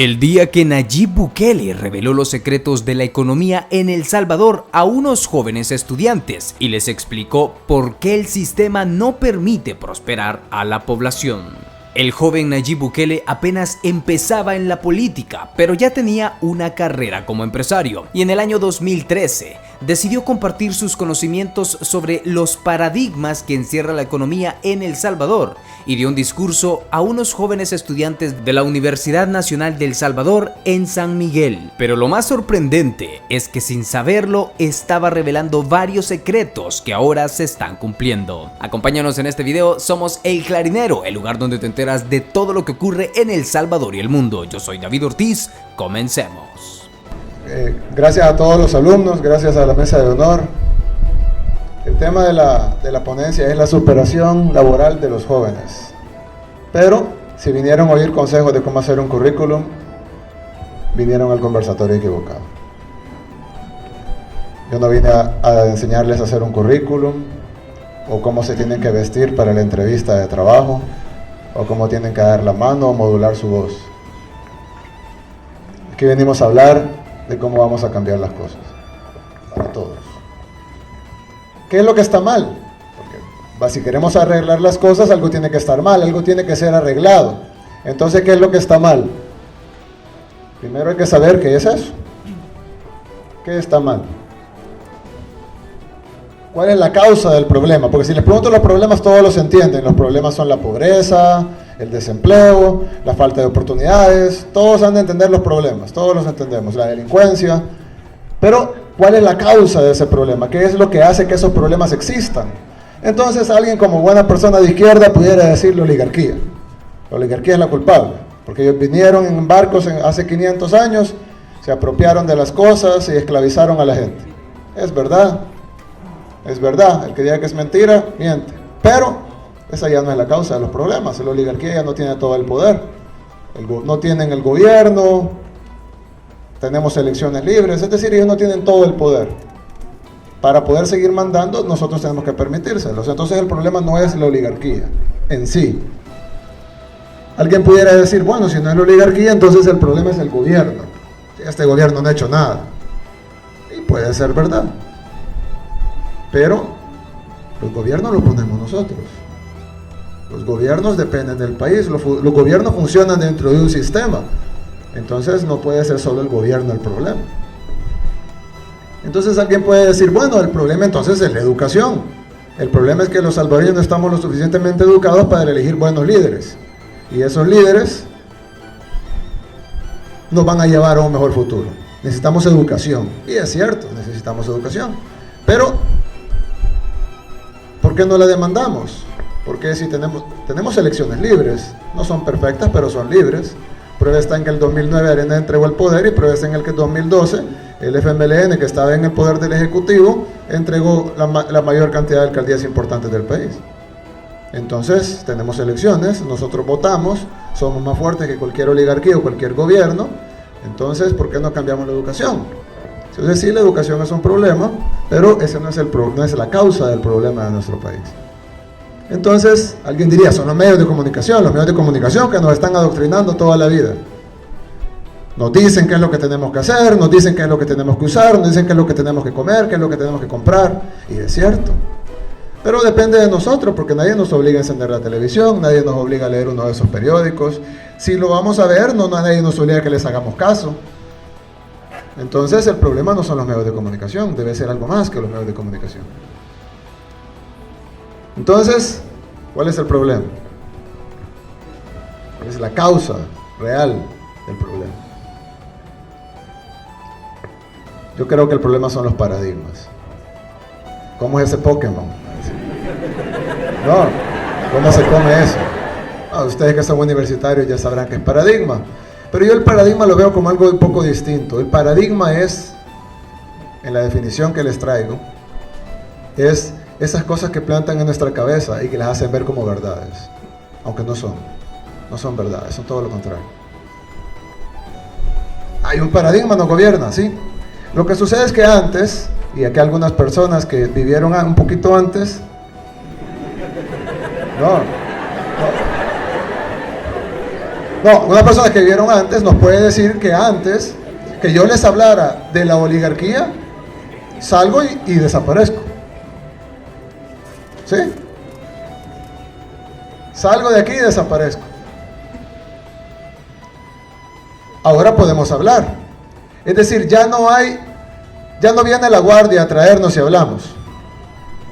El día que Nayib Bukele reveló los secretos de la economía en El Salvador a unos jóvenes estudiantes y les explicó por qué el sistema no permite prosperar a la población. El joven Nayib Bukele apenas empezaba en la política, pero ya tenía una carrera como empresario y en el año 2013 decidió compartir sus conocimientos sobre los paradigmas que encierra la economía en El Salvador y dio un discurso a unos jóvenes estudiantes de la Universidad Nacional de El Salvador en San Miguel. Pero lo más sorprendente es que sin saberlo estaba revelando varios secretos que ahora se están cumpliendo. Acompáñanos en este video, somos El Clarinero, el lugar donde te enteras de todo lo que ocurre en El Salvador y el mundo. Yo soy David Ortiz, comencemos. Gracias a todos los alumnos, gracias a la mesa de honor. El tema de la ponencia es la superación laboral de los jóvenes. Pero si vinieron a oír consejos de cómo hacer un currículum, vinieron al conversatorio equivocado. Yo no vine a enseñarles a hacer un currículum, o cómo se tienen que vestir para la entrevista de trabajo, o cómo tienen que dar la mano o modular su voz. Aquí venimos a hablar de cómo vamos a cambiar las cosas para todos. ¿Qué es lo que está mal? Porque si queremos arreglar las cosas, algo tiene que estar mal, algo tiene que ser arreglado. Entonces, ¿qué es lo que está mal? Primero hay que saber qué es eso. ¿Qué está mal? ¿Cuál es la causa del problema? Porque si les pregunto los problemas, todos los entienden. Los problemas son la pobreza, el desempleo, la falta de oportunidades. Todos han de entender los problemas, todos los entendemos. La delincuencia. Pero, ¿cuál es la causa de ese problema? ¿Qué es lo que hace que esos problemas existan? Entonces, alguien como buena persona de izquierda pudiera decir la oligarquía. La oligarquía es la culpable, porque ellos vinieron en barcos hace 500 años, se apropiaron de las cosas y esclavizaron a la gente. Es verdad. Es verdad, el que diga que es mentira, miente. Pero esa ya no es la causa de los problemas. La oligarquía ya no tiene todo el poder. No tienen el gobierno, tenemos elecciones libres, es decir, ellos no tienen todo el poder. Para poder seguir mandando, nosotros tenemos que permitírselos. Entonces el problema no es la oligarquía en sí. Alguien pudiera decir, bueno, si no es la oligarquía, entonces el problema es el gobierno. Este gobierno no ha hecho nada. Y puede ser verdad. Pero los gobiernos los ponemos nosotros. Los gobiernos dependen del país. Los gobiernos funcionan dentro de un sistema. Entonces no puede ser solo el gobierno el problema. Entonces alguien puede decir, bueno, el problema entonces es la educación. El problema es que los salvadoreños no estamos lo suficientemente educados para elegir buenos líderes. Y esos líderes nos van a llevar a un mejor futuro. Necesitamos educación. Y es cierto, necesitamos educación. Pero ¿por qué no la demandamos? Porque si tenemos elecciones libres, no son perfectas, pero son libres. Prueba está en que el 2009 Arena entregó el poder y prueba está en el que el 2012 el FMLN, que estaba en el poder del Ejecutivo, entregó la mayor cantidad de alcaldías importantes del país. Entonces, tenemos elecciones, nosotros votamos, somos más fuertes que cualquier oligarquía o cualquier gobierno. Entonces, ¿por qué no cambiamos la educación? Entonces sí, la educación es un problema, pero ese no es la causa del problema de nuestro país. Entonces, alguien diría, son los medios de comunicación que nos están adoctrinando toda la vida. Nos dicen qué es lo que tenemos que hacer, nos dicen qué es lo que tenemos que usar, nos dicen qué es lo que tenemos que comer, qué es lo que tenemos que comprar, y es cierto. Pero depende de nosotros, porque nadie nos obliga a encender la televisión, nadie nos obliga a leer uno de esos periódicos. Si lo vamos a ver, nadie nos obliga a que les hagamos caso. Entonces el problema no son los medios de comunicación, debe ser algo más que los medios de comunicación. Entonces, ¿cuál es el problema? ¿Cuál es la causa real del problema? Yo creo que el problema son los paradigmas. ¿Cómo es ese Pokémon? No, ¿cómo se come eso? Ustedes que son universitarios ya sabrán que es paradigma. Pero yo el paradigma lo veo como algo un poco distinto. El paradigma es, en la definición que les traigo, es esas cosas que plantan en nuestra cabeza y que las hacen ver como verdades, aunque no son verdades, son todo lo contrario. Hay un paradigma, nos gobierna, ¿sí? Lo que sucede es que antes, y aquí algunas personas que vivieron un poquito antes, No, una persona que vivieron antes nos puede decir que antes que yo les hablara de la oligarquía, salgo y desaparezco. ¿Sí? Salgo de aquí y desaparezco. Ahora podemos hablar. Es decir, ya no viene la guardia a traernos y hablamos.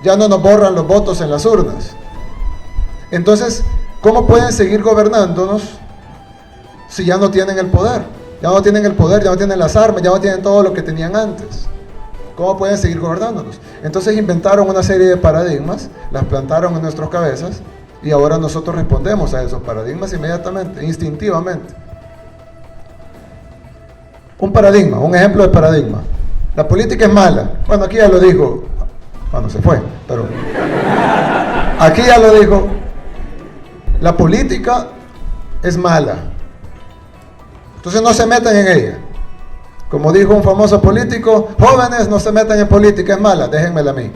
Ya no nos borran los votos en las urnas. Entonces, ¿cómo pueden seguir gobernándonos si ya no tienen el poder? Ya no tienen el poder, ya no tienen las armas, ya no tienen todo lo que tenían antes. ¿Cómo pueden seguir gobernándonos? Entonces inventaron una serie de paradigmas, las plantaron en nuestras cabezas y ahora nosotros respondemos a esos paradigmas inmediatamente, instintivamente. Un paradigma, un ejemplo de paradigma. La política es mala. Bueno, aquí ya lo dijo, bueno, se fue, pero aquí ya lo dijo. La política es mala. Entonces no se metan en ella. Como dijo un famoso político, jóvenes, no se metan en política, es mala, déjenmela a mí.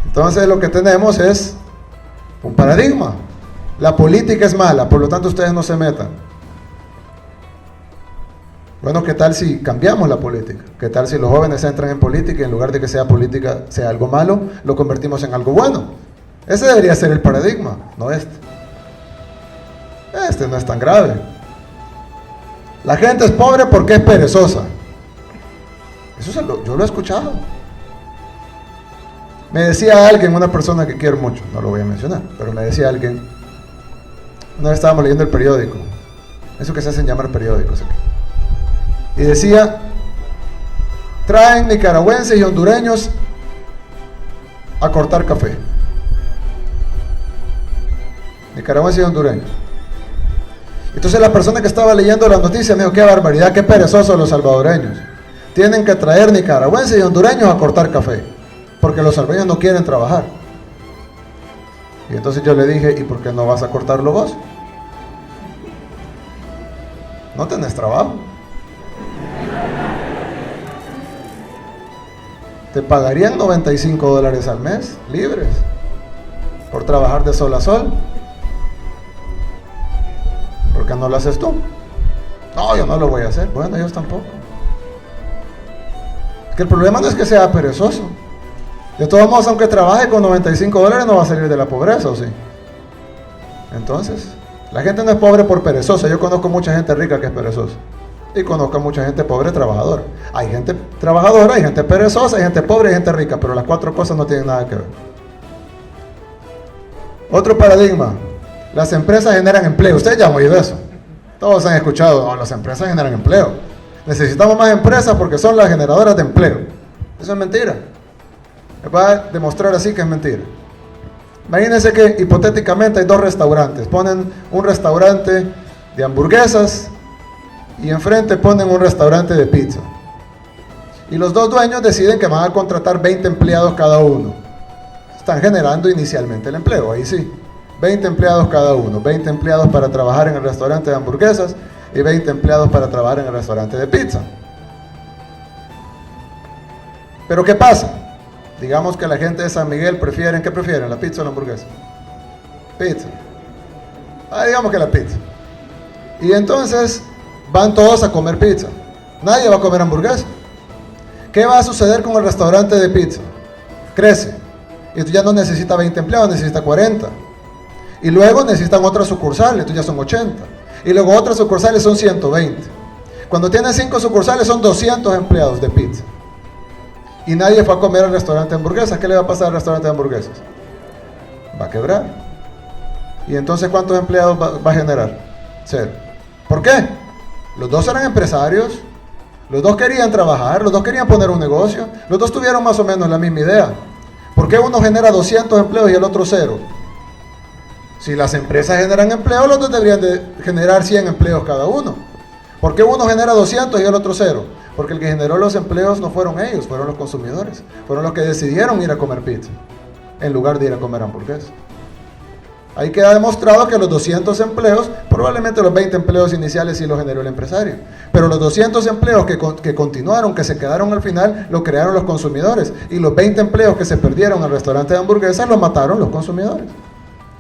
Entonces lo que tenemos es un paradigma. La política es mala, por lo tanto ustedes no se metan. Bueno, ¿qué tal si cambiamos la política? ¿Qué tal si los jóvenes entran en política y en lugar de que sea política sea algo malo, lo convertimos en algo bueno? Ese debería ser el paradigma, no este. Este no es tan grave. La gente es pobre porque es perezosa. Eso yo lo he escuchado. Me decía alguien, una persona que quiero mucho, no lo voy a mencionar, pero me decía alguien, una vez estábamos leyendo el periódico, eso que se hacen llamar periódicos aquí, y decía, traen nicaragüenses y hondureños a cortar café. Nicaragüenses y hondureños. Entonces la persona que estaba leyendo la noticia me dijo, qué barbaridad, qué perezosos los salvadoreños. Tienen que traer nicaragüenses y hondureños a cortar café, porque los salvadoreños no quieren trabajar. Y entonces yo le dije, ¿y por qué no vas a cortarlo vos? No tenés trabajo. Te pagarían $95 al mes, libres, por trabajar de sol a sol. ¿Por qué no lo haces tú? No, yo no lo voy a hacer. Bueno, ellos tampoco. Que el problema no es que sea perezoso. De todos modos, aunque trabaje con $95, no va a salir de la pobreza, ¿o sí? Entonces, la gente no es pobre por perezosa. Yo conozco mucha gente rica que es perezosa. Y conozco mucha gente pobre trabajadora. Hay gente trabajadora, hay gente perezosa, hay gente pobre y gente rica. Pero las cuatro cosas no tienen nada que ver. Otro paradigma. Las empresas generan empleo. Ustedes ya han oído eso. Todos han escuchado, no, las empresas generan empleo. Necesitamos más empresas porque son las generadoras de empleo. Eso es mentira. Les voy a demostrar así que es mentira. Imagínense que hipotéticamente hay dos restaurantes. Ponen un restaurante de hamburguesas y enfrente ponen un restaurante de pizza. Y los dos dueños deciden que van a contratar 20 empleados cada uno. Están generando inicialmente el empleo, ahí sí. 20 empleados cada uno, 20 empleados para trabajar en el restaurante de hamburguesas y 20 empleados para trabajar en el restaurante de pizza. Pero ¿qué pasa? Digamos que la gente de San Miguel prefieren, ¿qué prefieren? ¿La pizza o la hamburguesa? Pizza. Digamos que la pizza. Y entonces van todos a comer pizza. Nadie va a comer hamburguesa. ¿Qué va a suceder con el restaurante de pizza? Crece. Y tú ya no necesita 20 empleados, necesita 40. Y luego necesitan otras sucursales, entonces ya son 80. Y luego otras sucursales son 120. Cuando tienes 5 sucursales son 200 empleados de pizza. Y nadie fue a comer al restaurante de hamburguesas. ¿Qué le va a pasar al restaurante de hamburguesas? Va a quebrar. ¿Y entonces cuántos empleados va a generar? 0. ¿Por qué? Los dos eran empresarios, los dos querían trabajar, los dos querían poner un negocio, los dos tuvieron más o menos la misma idea. ¿Por qué uno genera 200 empleos y el otro 0? Si las empresas generan empleo, los dos deberían de generar 100 empleos cada uno. ¿Por qué uno genera 200 y el otro 0? Porque el que generó los empleos no fueron ellos, fueron los consumidores. Fueron los que decidieron ir a comer pizza, en lugar de ir a comer hamburguesas. Ahí queda demostrado que los 200 empleos, probablemente los 20 empleos iniciales sí los generó el empresario. Pero los 200 empleos que continuaron, que se quedaron al final, lo crearon los consumidores. Y los 20 empleos que se perdieron al restaurante de hamburguesas, los mataron los consumidores.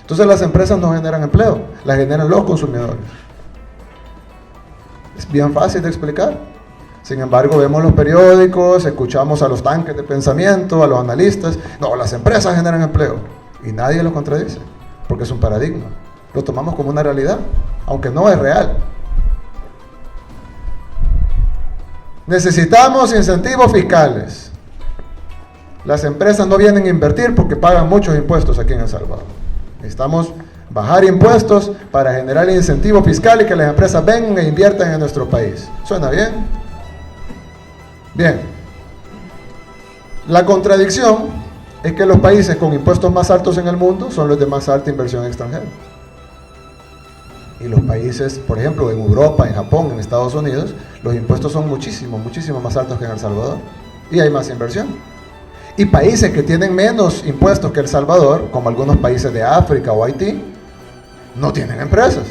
Entonces las empresas no generan empleo, las generan los consumidores. Es bien fácil de explicar. Sin embargo, vemos los periódicos, escuchamos a los tanques de pensamiento, a los analistas. No, las empresas generan empleo. Y nadie lo contradice, porque es un paradigma. Lo tomamos como una realidad, aunque no es real. Necesitamos incentivos fiscales. Las empresas no vienen a invertir porque pagan muchos impuestos aquí en El Salvador. Necesitamos bajar impuestos para generar incentivos fiscales y que las empresas vengan e inviertan en nuestro país. ¿Suena bien? Bien. La contradicción es que los países con impuestos más altos en el mundo son los de más alta inversión extranjera. Y los países, por ejemplo, en Europa, en Japón, en Estados Unidos, los impuestos son muchísimo más altos que en El Salvador. Y hay más inversión. Y países que tienen menos impuestos que El Salvador, como algunos países de África o Haití, no tienen empresas.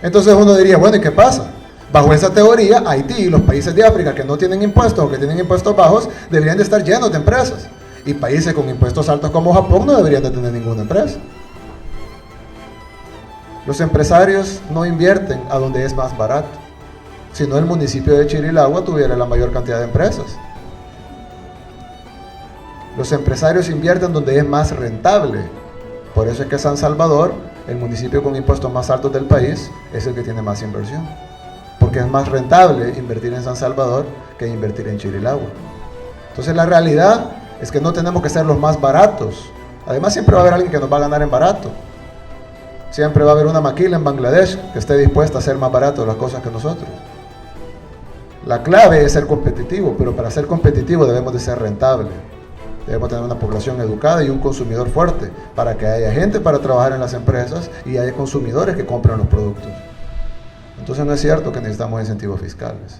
Entonces uno diría, bueno, ¿y qué pasa? Bajo esa teoría, Haití y los países de África que no tienen impuestos o que tienen impuestos bajos, deberían de estar llenos de empresas. Y países con impuestos altos como Japón no deberían de tener ninguna empresa. Los empresarios no invierten a donde es más barato. Si no, el municipio de Chirilagua tuviera la mayor cantidad de empresas. Los empresarios invierten donde es más rentable. Por eso es que San Salvador, el municipio con impuestos más altos del país, es el que tiene más inversión. Porque es más rentable invertir en San Salvador que invertir en Chirilagua. Entonces la realidad es que no tenemos que ser los más baratos. Además siempre va a haber alguien que nos va a ganar en barato. Siempre va a haber una maquila en Bangladesh que esté dispuesta a hacer más barato las cosas que nosotros. La clave es ser competitivo, pero para ser competitivo debemos de ser rentable. Debemos tener una población educada y un consumidor fuerte para que haya gente para trabajar en las empresas y haya consumidores que compren los productos. Entonces no es cierto que necesitamos incentivos fiscales.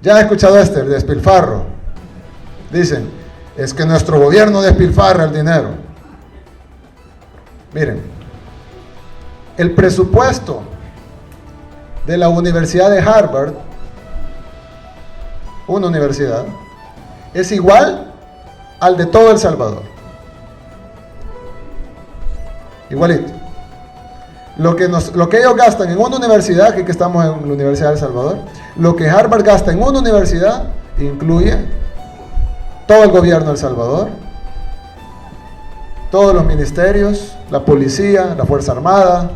Ya he escuchado el despilfarro. Dicen, es que nuestro gobierno despilfarra el dinero. Miren, el presupuesto de la Universidad de Harvard, una universidad, es igual al de todo El Salvador. Igualito. Lo que ellos gastan en una universidad, aquí que estamos en la Universidad de El Salvador, lo que Harvard gasta en una universidad incluye todo el gobierno de El Salvador, todos los ministerios, la policía, la Fuerza Armada,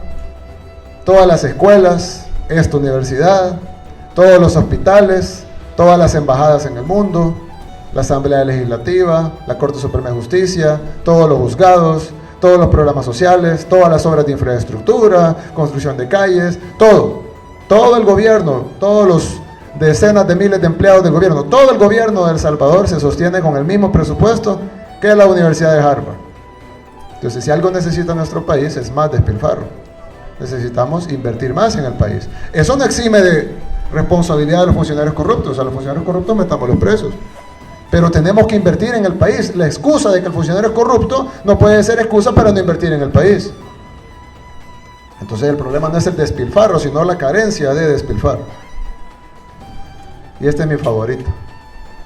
todas las escuelas, esta universidad, todos los hospitales, todas las embajadas en el mundo, la Asamblea Legislativa, la Corte Suprema de Justicia, todos los juzgados, todos los programas sociales, todas las obras de infraestructura, construcción de calles, todo el gobierno, todos los decenas de miles de empleados del gobierno, todo el gobierno de El Salvador se sostiene con el mismo presupuesto que la Universidad de Harvard. Entonces, si algo necesita nuestro país es más despilfarro. Necesitamos invertir más en el país. Eso no exime de responsabilidad de los funcionarios corruptos. A los funcionarios corruptos metámoslos presos. Pero tenemos que invertir en el país. La excusa de que el funcionario es corrupto no puede ser excusa para no invertir en el país. Entonces el problema no es el despilfarro, sino la carencia de despilfarro. Y este es mi favorito: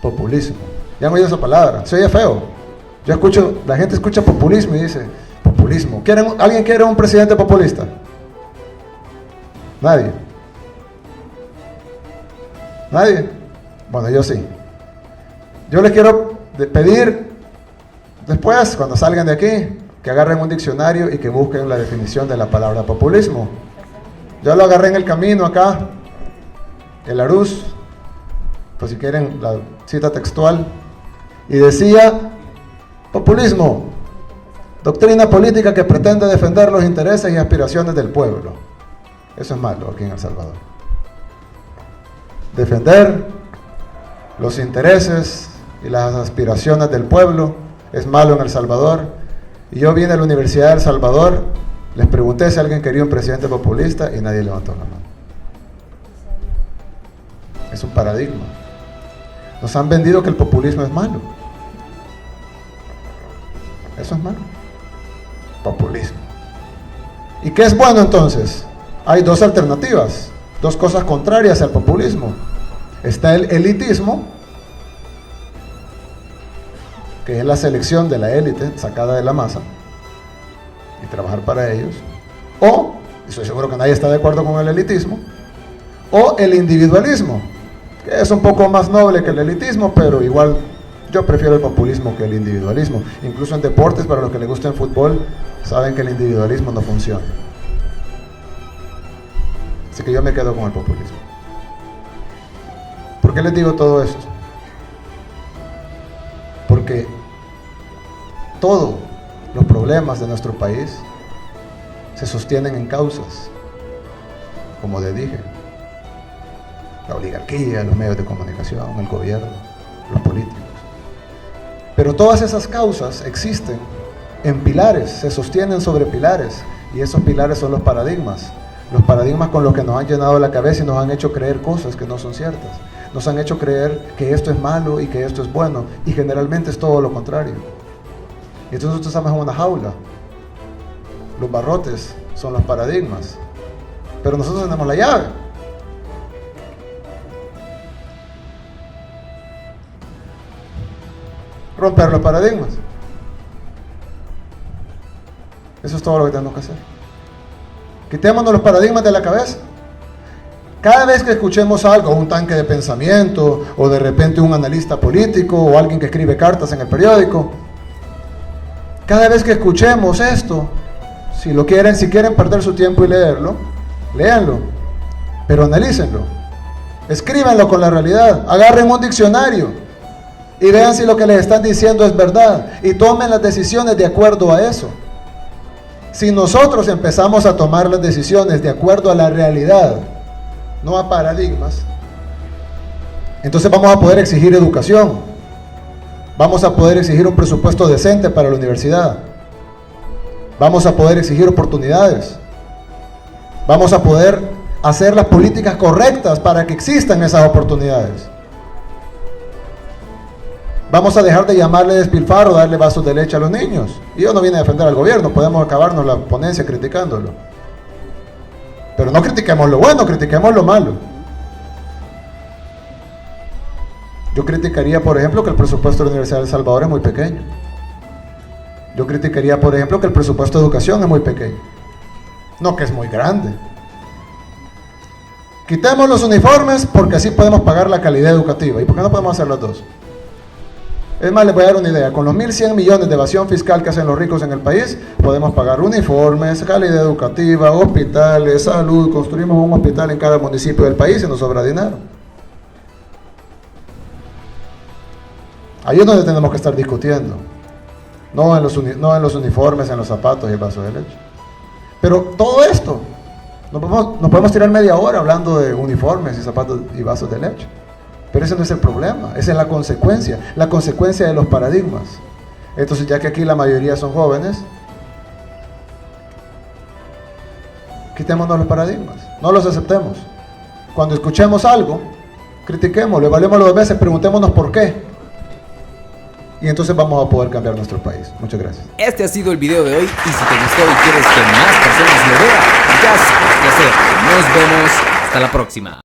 populismo. Ya han oído esa palabra, se oye feo. Yo escucho, la gente escucha populismo y dice, populismo. ¿Alguien quiere un presidente populista? Nadie. ¿Nadie? Bueno, yo sí. Yo les quiero pedir, después, cuando salgan de aquí, que agarren un diccionario y que busquen la definición de la palabra populismo. Yo lo agarré en el camino acá, el Arús, pues si quieren la cita textual, y decía: populismo, doctrina política que pretende defender los intereses y aspiraciones del pueblo. Eso es malo aquí en El Salvador. Defender los intereses y las aspiraciones del pueblo es malo en El Salvador. Y yo vine a la Universidad de El Salvador, les pregunté si alguien quería un presidente populista y nadie levantó la mano. Es un paradigma. Nos han vendido que el populismo es malo. Eso es malo. Populismo. ¿Y qué es bueno entonces? Hay dos alternativas, dos cosas contrarias al populismo. Está el elitismo, que es la selección de la élite sacada de la masa, y trabajar para ellos, o, estoy seguro que nadie está de acuerdo con el elitismo, o el individualismo, que es un poco más noble que el elitismo, pero igual yo prefiero el populismo que el individualismo. Incluso en deportes, para los que les gusta el fútbol, saben que el individualismo no funciona. Así que yo me quedo con el populismo. ¿Por qué les digo todo esto? Porque todos los problemas de nuestro país se sostienen en causas, como les dije, la oligarquía, los medios de comunicación, el gobierno, los políticos. Pero todas esas causas existen en pilares, se sostienen sobre pilares, y esos pilares son los paradigmas con los que nos han llenado la cabeza y nos han hecho creer cosas que no son ciertas. Nos han hecho creer que esto es malo y que esto es bueno, y generalmente es todo lo contrario. Y entonces nosotros estamos en una jaula. Los barrotes son los paradigmas, pero nosotros tenemos la llave. Romper los paradigmas. Eso es todo lo que tenemos que hacer. Quitémonos los paradigmas de la cabeza. Cada vez que escuchemos algo, un tanque de pensamiento, o de repente un analista político, o alguien que escribe cartas en el periódico, cada vez que escuchemos esto, si quieren perder su tiempo y leerlo, léanlo, pero analícenlo, escríbanlo con la realidad, agarren un diccionario y vean si lo que les están diciendo es verdad, y tomen las decisiones de acuerdo a eso. Si nosotros empezamos a tomar las decisiones de acuerdo a la realidad, no a paradigmas, entonces vamos a poder exigir educación, vamos a poder exigir un presupuesto decente para la universidad, vamos a poder exigir oportunidades, vamos a poder hacer las políticas correctas para que existan esas oportunidades. Vamos a dejar de llamarle despilfarro, darle vasos de leche a los niños. Y yo no vine a defender al gobierno, podemos acabarnos la ponencia criticándolo. Pero no critiquemos lo bueno, critiquemos lo malo. Yo criticaría, por ejemplo, que el presupuesto de la Universidad de El Salvador es muy pequeño. Yo criticaría, por ejemplo, que el presupuesto de educación es muy pequeño. No que es muy grande. Quitemos los uniformes porque así podemos pagar la calidad educativa. ¿Y por qué no podemos hacer las dos? Es más, les voy a dar una idea. Con los 1.100 millones de evasión fiscal que hacen los ricos en el país, podemos pagar uniformes, calidad educativa, hospitales, salud. Construimos un hospital en cada municipio del país y nos sobra dinero. Ahí es donde tenemos que estar discutiendo. No en los uniformes, en los zapatos y el vaso de leche. Pero todo esto, no podemos tirar media hora hablando de uniformes y zapatos y vasos de leche. Pero ese no es el problema, esa es la consecuencia de los paradigmas. Entonces, ya que aquí la mayoría son jóvenes, quitémonos los paradigmas, no los aceptemos. Cuando escuchemos algo, critiquémoslo, evaluémoslo 2 veces, preguntémonos por qué. Y entonces vamos a poder cambiar nuestro país. Muchas gracias. Este ha sido el video de hoy, y si te gustó y quieres que más personas lo vean, ya sabes qué hacer. Nos vemos hasta la próxima.